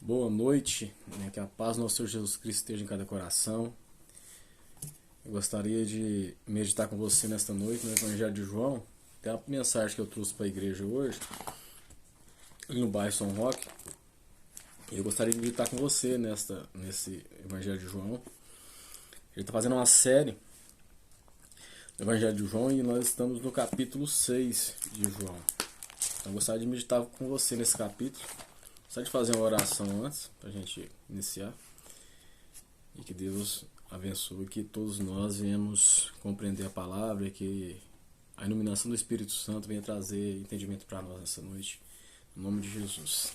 Boa noite, que a paz do nosso Senhor Jesus Cristo esteja em cada coração. Eu gostaria de meditar com você nesta noite no Evangelho de João. Tem a mensagem que eu trouxe para a igreja hoje, no bairro São Roque. Eu gostaria de meditar com você nesse Evangelho de João. Ele está fazendo uma série do Evangelho de João e nós estamos no capítulo 6 de João. Então eu gostaria de meditar com você nesse capítulo. Gostaria de fazer uma oração antes, para a gente iniciar. E que Deus abençoe, que todos nós venhamos compreender a palavra e que a iluminação do Espírito Santo venha trazer entendimento para nós nessa noite. Em nome de Jesus.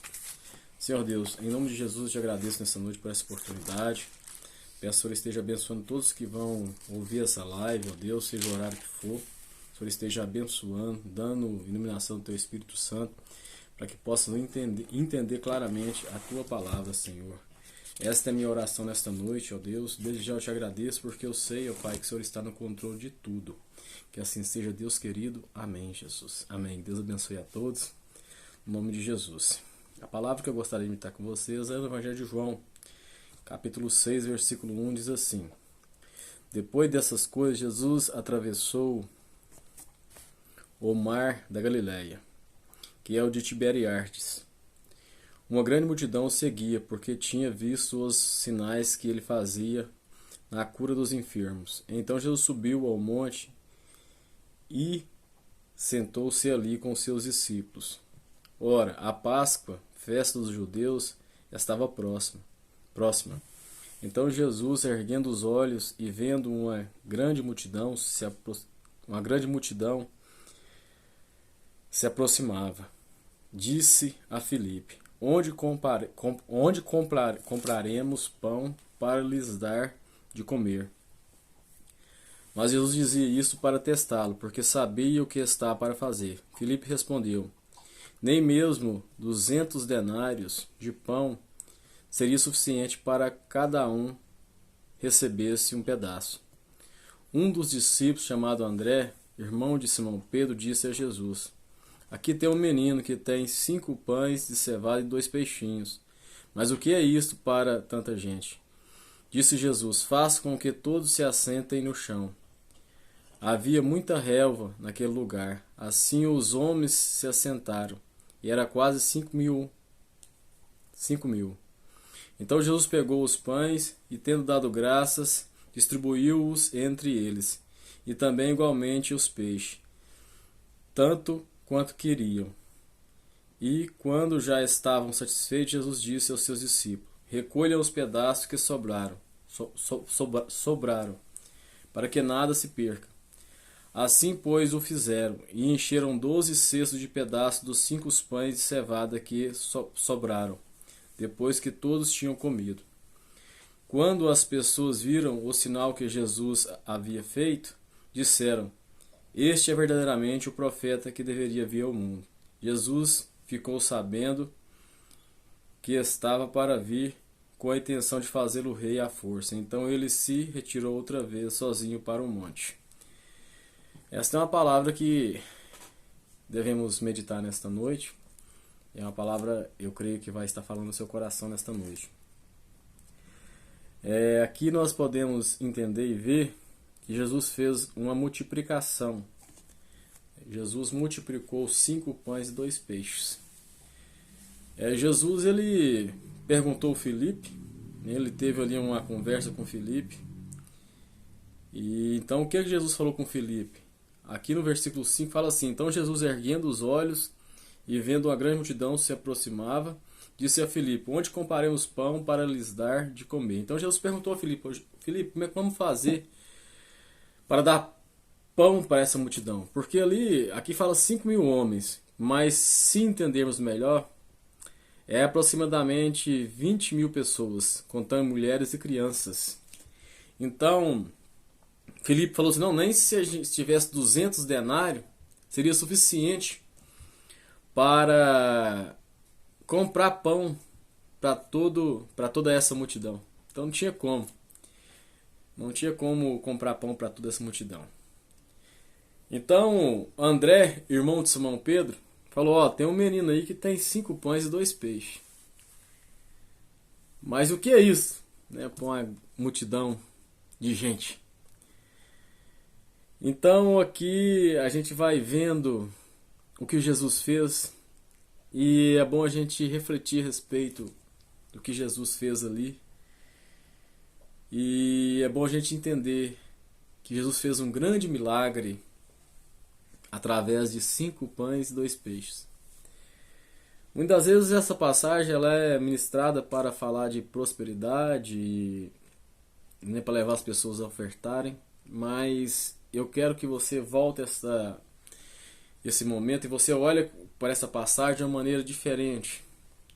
Senhor Deus, em nome de Jesus eu te agradeço nessa noite por essa oportunidade. Peço que o Senhor esteja abençoando todos que vão ouvir essa live, ó Deus, seja o horário que for. O Senhor esteja abençoando, dando iluminação do Teu Espírito Santo, para que possam entender claramente a Tua palavra, Senhor. Esta é a minha oração nesta noite, ó Deus. Desde já eu te agradeço, porque eu sei, ó Pai, que o Senhor está no controle de tudo. Que assim seja, Deus querido. Amém, Jesus. Amém. Deus abençoe a todos. Em nome de Jesus. A palavra que eu gostaria de meditar com vocês é no Evangelho de João, capítulo 6, versículo 1, diz assim: Depois dessas coisas, Jesus atravessou o mar da Galileia, que é o de Tiberiades. Uma grande multidão o seguia, porque tinha visto os sinais que ele fazia na cura dos enfermos. Então Jesus subiu ao monte e sentou-se ali com seus discípulos. Ora, a Páscoa, festa dos judeus, estava próxima. Então Jesus, erguendo os olhos e vendo uma grande multidão se aproximava, disse a Filipe: Onde compraremos pão para lhes dar de comer? Mas Jesus dizia isso para testá-lo, porque sabia o que estava para fazer. Filipe respondeu: Nem mesmo 200 denários de pão seria suficiente para cada um recebesse um pedaço. Um dos discípulos, chamado André, irmão de Simão Pedro, disse a Jesus: Aqui tem um menino que tem 5 pães de cevada e 2 peixinhos. Mas o que é isto para tanta gente? Disse Jesus: Faça com que todos se assentem no chão. Havia muita relva naquele lugar. Assim os homens se assentaram, e era quase 5.000. Então Jesus pegou os pães e, tendo dado graças, distribuiu-os entre eles, e também igualmente os peixes, tanto quanto queriam. E, quando já estavam satisfeitos, Jesus disse aos seus discípulos: Recolham os pedaços que sobraram, para que nada se perca. Assim, pois, o fizeram, e encheram 12 cestos de pedaços dos 5 pães de cevada que sobraram, depois que todos tinham comido. Quando as pessoas viram o sinal que Jesus havia feito, disseram: Este é verdadeiramente o profeta que deveria vir ao mundo. Jesus ficou sabendo que estava para vir, com a intenção de fazê-lo rei à força. Então ele se retirou outra vez sozinho para o monte. Esta é uma palavra que devemos meditar nesta noite. É uma palavra, eu creio, que vai estar falando no seu coração nesta noite. Aqui nós podemos entender e ver que Jesus fez uma multiplicação. Jesus multiplicou 5 pães e 2 peixes. Jesus, ele perguntou a Filipe, ele teve ali uma conversa com Filipe. E então o que Jesus falou com Filipe? Aqui no versículo 5 fala assim: Então Jesus, erguendo os olhos e vendo uma grande multidão se aproximava, disse a Filipe: Onde compraremos pão para lhes dar de comer? Então Jesus perguntou a Filipe: Filipe, como é que vamos fazer para dar pão para essa multidão? Porque aqui fala 5.000 homens, mas se entendermos melhor, é aproximadamente 20.000 pessoas, contando mulheres e crianças. Então Filipe falou assim: Não, nem se a gente tivesse 200 denários seria suficiente para comprar pão para toda essa multidão. Então não tinha como comprar pão para toda essa multidão. Então André, irmão de Simão Pedro, falou: Tem um menino aí que tem 5 pães e 2 peixes. Mas o que é isso, né, para uma multidão de gente? Então aqui a gente vai vendo o que Jesus fez e é bom a gente refletir a respeito do que Jesus fez ali. E é bom a gente entender que Jesus fez um grande milagre através de 5 pães e 2 peixes. Muitas vezes essa passagem ela é ministrada para falar de prosperidade e nem para levar as pessoas a ofertarem, mas eu quero que você volte esse momento e você olhe para essa passagem de uma maneira diferente.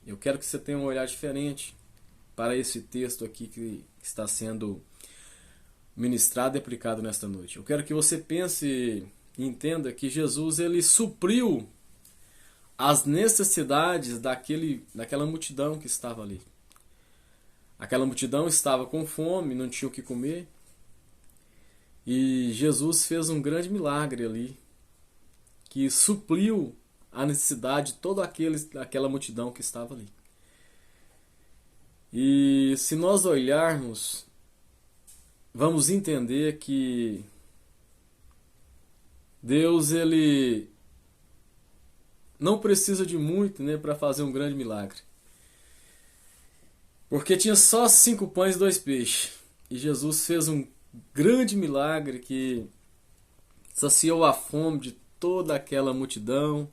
Eu quero que você tenha um olhar diferente para esse texto aqui que está sendo ministrado e aplicado nesta noite. Eu quero que você pense e entenda que Jesus ele supriu as necessidades daquela multidão que estava ali. Aquela multidão estava com fome, não tinha o que comer. E Jesus fez um grande milagre ali, que supriu a necessidade de toda aquela multidão que estava ali. E se nós olharmos, vamos entender que Deus ele não precisa de muito, né, para fazer um grande milagre. Porque tinha só 5 pães e 2 peixes. E Jesus fez um grande milagre que saciou a fome de toda aquela multidão,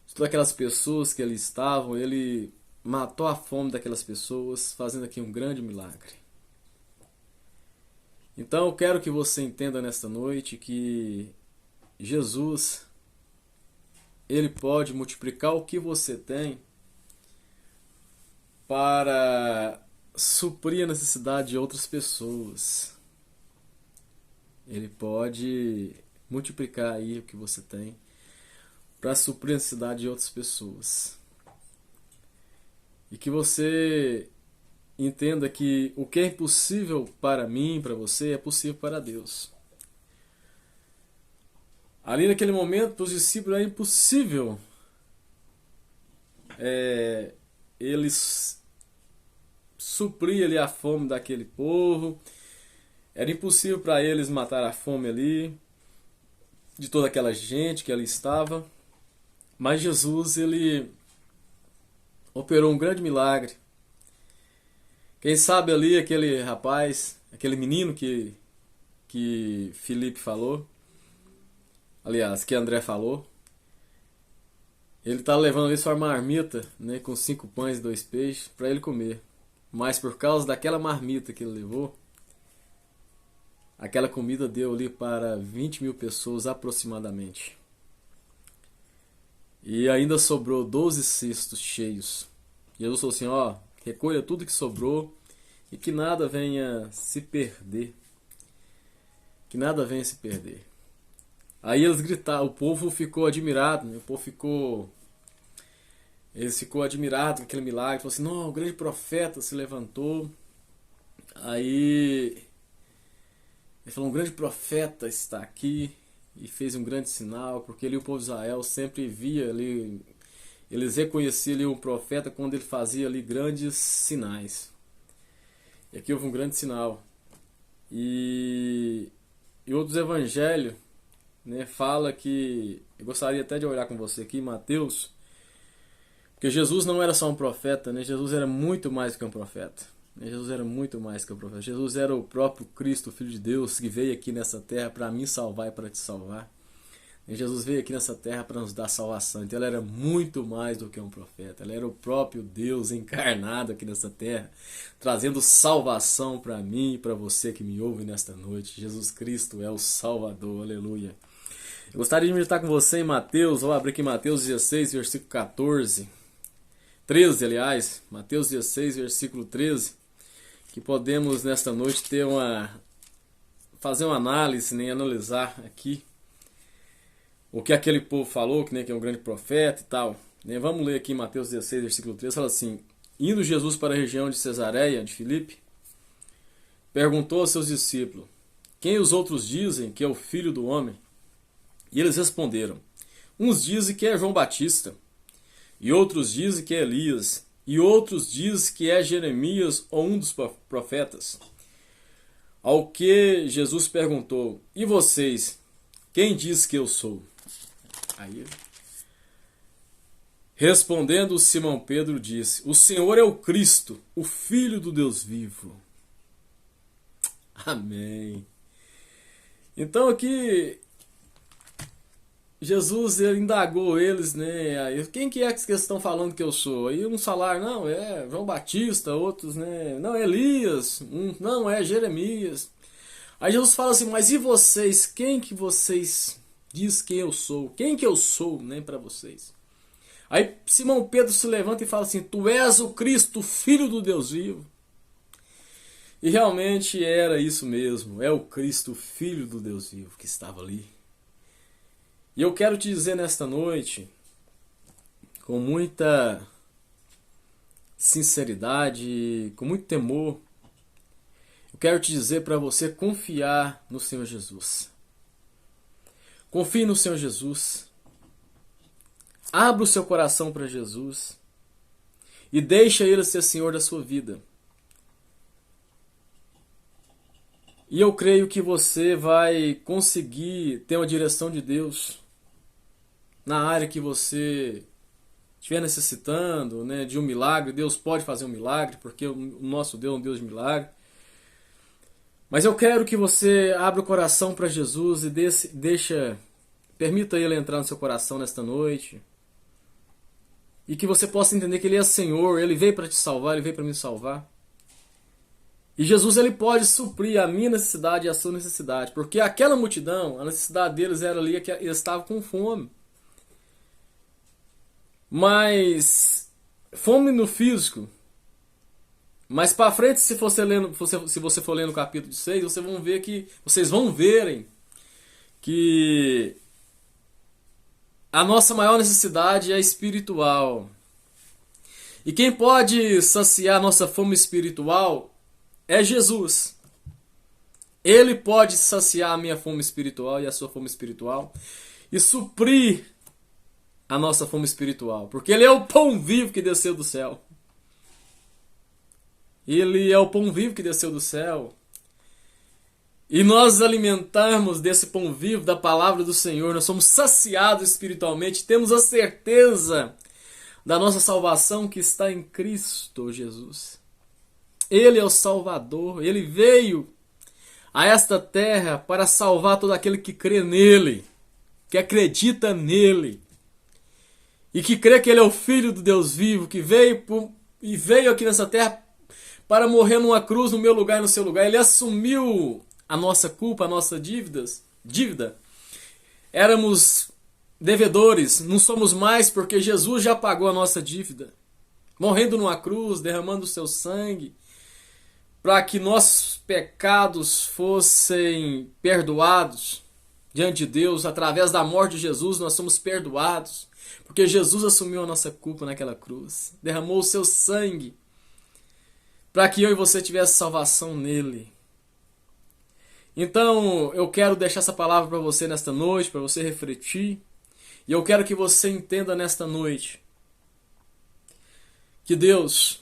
de todas aquelas pessoas que ali estavam. Ele matou a fome daquelas pessoas, fazendo aqui um grande milagre. Então eu quero que você entenda nesta noite que Jesus, ele pode multiplicar o que você tem para suprir a necessidade de outras pessoas. Ele pode multiplicar aí o que você tem para suprir a necessidade de outras pessoas. E que você entenda que o que é impossível para mim, para você, é possível para Deus. Ali naquele momento, para os discípulos era impossível eles suprir ali a fome daquele povo. Era impossível para eles matar a fome ali de toda aquela gente que ali estava. Mas Jesus, ele operou um grande milagre. Quem sabe ali aquele rapaz, aquele menino que Felipe falou, aliás, que André falou, ele está levando ali sua marmita, né, com 5 pães e 2 peixes para ele comer. Mas por causa daquela marmita que ele levou, aquela comida deu ali para 20 mil pessoas aproximadamente. E ainda sobrou 12 cestos cheios. Jesus falou assim, ó, recolha tudo que sobrou e que nada venha se perder. Que nada venha se perder. Aí eles gritaram, o povo ficou admirado, né? Eles ficou admirado com aquele milagre, falou assim, não, o grande profeta se levantou. Aí ele falou, um grande profeta está aqui e fez um grande sinal, porque ali o povo de Israel sempre via ali, eles reconheciam ali um profeta quando ele fazia ali grandes sinais. E aqui houve um grande sinal. E outros evangelhos, né, fala que, eu gostaria até de olhar com você aqui, Mateus, porque Jesus não era só um profeta, né? Jesus era muito mais que um profeta. Jesus era muito mais que um profeta. Jesus era o próprio Cristo, o Filho de Deus, que veio aqui nessa terra para me salvar e para te salvar. E Jesus veio aqui nessa terra para nos dar salvação. Então ele era muito mais do que um profeta. Ele era o próprio Deus encarnado aqui nessa terra, trazendo salvação para mim e para você que me ouve nesta noite. Jesus Cristo é o Salvador. Aleluia. Eu gostaria de meditar com você em Mateus. Vou abrir aqui Mateus 16, versículo 14. 13, aliás. Mateus 16, versículo 13. Que podemos nesta noite fazer uma análise, né, analisar aqui o que aquele povo falou, que, né, que é um grande profeta e tal. Né? Vamos ler aqui Mateus 16, versículo 13. Fala assim, indo Jesus para a região de Cesareia, de Filipe, perguntou aos seus discípulos, quem os outros dizem que é o Filho do Homem? E eles responderam, uns dizem que é João Batista, e outros dizem que é Elias, e outros dizem que é Jeremias ou um dos profetas. Ao que Jesus perguntou: e vocês, quem diz que eu sou? Aí, respondendo, Simão Pedro disse: o Senhor é o Cristo, o Filho do Deus vivo. Amém. Então aqui Jesus ele indagou eles, né? Aí, quem que é que vocês estão falando que eu sou? Aí uns falaram: não, é João Batista, outros, né? Não, é Elias, não, é Jeremias. Aí Jesus fala assim: mas e vocês? Quem que vocês diz que eu sou? Quem que eu sou, né, para vocês? Aí Simão Pedro se levanta e fala assim: tu és o Cristo, Filho do Deus vivo. E realmente era isso mesmo, é o Cristo, Filho do Deus vivo, que estava ali. E eu quero te dizer nesta noite, com muita sinceridade, com muito temor, eu quero te dizer para você confiar no Senhor Jesus. Confie no Senhor Jesus. Abra o seu coração para Jesus e deixa Ele ser Senhor da sua vida. E eu creio que você vai conseguir ter uma direção de Deus na área que você estiver necessitando, né, de um milagre. Deus pode fazer um milagre, porque o nosso Deus é um Deus de milagre. Mas eu quero que você abra o coração para Jesus e permita Ele entrar no seu coração nesta noite. E que você possa entender que Ele é Senhor, Ele veio para te salvar, Ele veio para me salvar. E Jesus ele pode suprir a minha necessidade e a sua necessidade. Porque aquela multidão, a necessidade deles era ali que eles estavam com fome. Mas fome no físico. Mas para frente, se você for lendo o capítulo 6, vocês vão verem que a nossa maior necessidade é espiritual. E quem pode saciar a nossa fome espiritual é Jesus. Ele pode saciar a minha fome espiritual e a sua fome espiritual e suprir a nossa fome espiritual, porque Ele é o pão vivo que desceu do céu. Ele é o pão vivo que desceu do céu. E nós alimentarmos desse pão vivo da palavra do Senhor, nós somos saciados espiritualmente, temos a certeza da nossa salvação que está em Cristo Jesus. Ele é o Salvador, Ele veio a esta terra para salvar todo aquele que crê nele, que acredita nele, e que crê que Ele é o Filho do Deus vivo, que veio aqui nessa terra para morrer numa cruz no meu lugar e no seu lugar. Ele assumiu a nossa culpa, a nossa dívida. Éramos devedores, não somos mais porque Jesus já pagou a nossa dívida, morrendo numa cruz, derramando o seu sangue, para que nossos pecados fossem perdoados diante de Deus. Através da morte de Jesus nós somos perdoados, porque Jesus assumiu a nossa culpa naquela cruz, derramou o seu sangue, para que eu e você tivesse salvação nele. Então eu quero deixar essa palavra para você nesta noite, para você refletir, e eu quero que você entenda nesta noite que Deus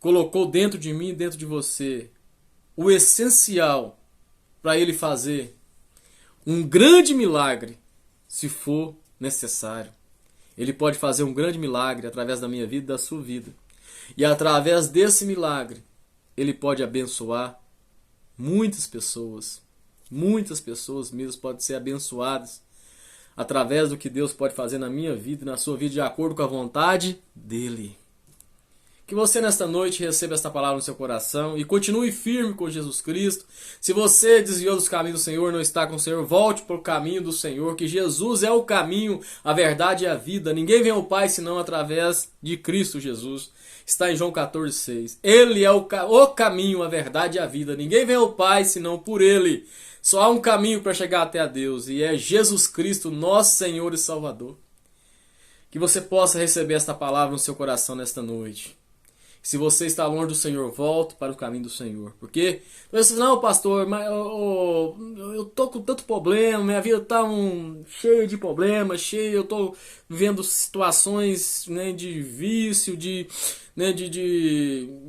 colocou dentro de mim, dentro de você, o essencial para Ele fazer um grande milagre, se for necessário. Ele pode fazer um grande milagre através da minha vida e da sua vida. E através desse milagre, Ele pode abençoar muitas pessoas mesmo podem ser abençoadas através do que Deus pode fazer na minha vida e na sua vida, de acordo com a vontade dEle. Que você nesta noite receba esta palavra no seu coração e continue firme com Jesus Cristo. Se você desviou dos caminhos do Senhor, não está com o Senhor, volte para o caminho do Senhor, que Jesus é o caminho, a verdade e a vida. Ninguém vem ao Pai senão através de Cristo Jesus. Está em João 14,6. Ele é o caminho, a verdade e a vida. Ninguém vem ao Pai senão por Ele. Só há um caminho para chegar até a Deus, e é Jesus Cristo, nosso Senhor e Salvador. Que você possa receber esta palavra no seu coração nesta noite. Se você está longe do Senhor, volte para o caminho do Senhor. Porque você não, pastor, mas eu tô com tanto problema, minha vida tá cheia de problemas, eu tô vivendo situações, né, de vício, de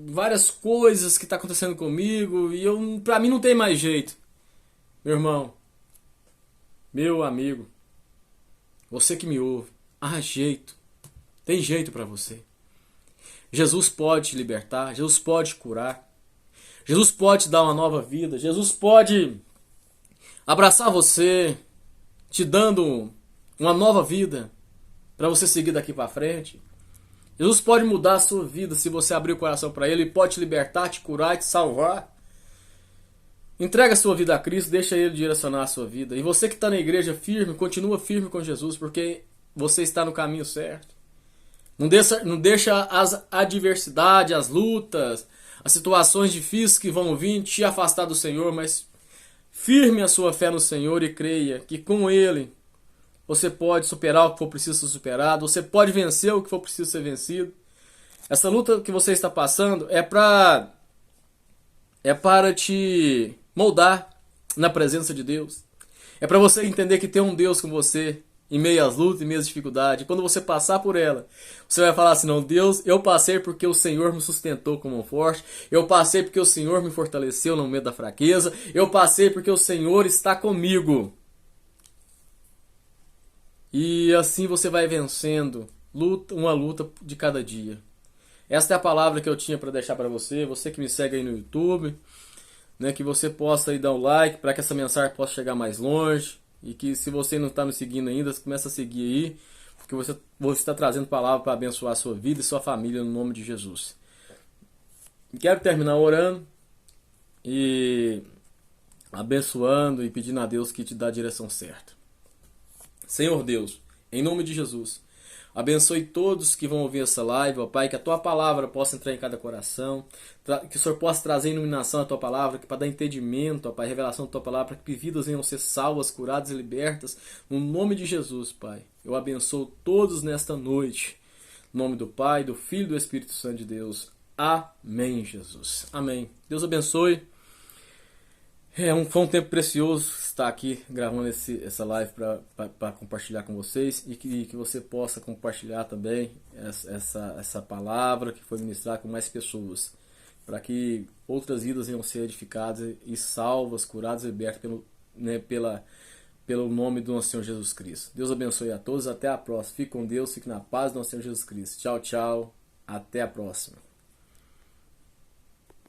várias coisas que tá acontecendo comigo e para mim não tem mais jeito. Meu irmão, meu amigo, você que me ouve, há jeito. Tem jeito para você. Jesus pode te libertar, Jesus pode te curar, Jesus pode te dar uma nova vida, Jesus pode abraçar você, te dando uma nova vida para você seguir daqui para frente. Jesus pode mudar a sua vida se você abrir o coração para Ele, Ele pode te libertar, te curar e te salvar. Entrega a sua vida a Cristo, deixa Ele direcionar a sua vida. E você que está na igreja firme, continua firme com Jesus, porque você está no caminho certo. Não deixa as adversidades, as lutas, as situações difíceis que vão vir te afastar do Senhor, mas firme a sua fé no Senhor e creia que com Ele você pode superar o que for preciso ser superado, você pode vencer o que for preciso ser vencido. Essa luta que você está passando é para te moldar na presença de Deus. É para você entender que tem um Deus com você em meio às lutas, em meio às dificuldades. Quando você passar por ela, você vai falar assim: não, Deus, eu passei porque o Senhor me sustentou como um forte. Eu passei porque o Senhor me fortaleceu no meio da fraqueza. Eu passei porque o Senhor está comigo. E assim você vai vencendo uma luta de cada dia. Esta é a palavra que eu tinha para deixar para você. Você que me segue aí no YouTube, né, que você possa aí dar um like para que essa mensagem possa chegar mais longe. E que se você não está me seguindo ainda, você começa a seguir aí, porque você está trazendo palavra para abençoar a sua vida e sua família no nome de Jesus. Quero terminar orando e abençoando e pedindo a Deus que te dá a direção certa. Senhor Deus, em nome de Jesus, abençoe todos que vão ouvir essa live, ó Pai, que a Tua palavra possa entrar em cada coração, que o Senhor possa trazer iluminação à Tua palavra, que para dar entendimento, ó Pai, revelação da Tua palavra, para que vidas venham ser salvas, curadas e libertas, no nome de Jesus, Pai. Eu abençoo todos nesta noite, em nome do Pai, do Filho e do Espírito Santo de Deus. Amém, Jesus. Amém. Deus abençoe. Foi um tempo precioso estar aqui gravando essa live para compartilhar com vocês e que você possa compartilhar também essa palavra que foi ministrada com mais pessoas, para que outras vidas venham ser edificadas e salvas, curadas e libertas pelo nome do nosso Senhor Jesus Cristo. Deus abençoe a todos, até a próxima. Fique com Deus, fique na paz do nosso Senhor Jesus Cristo. Tchau, tchau, até a próxima.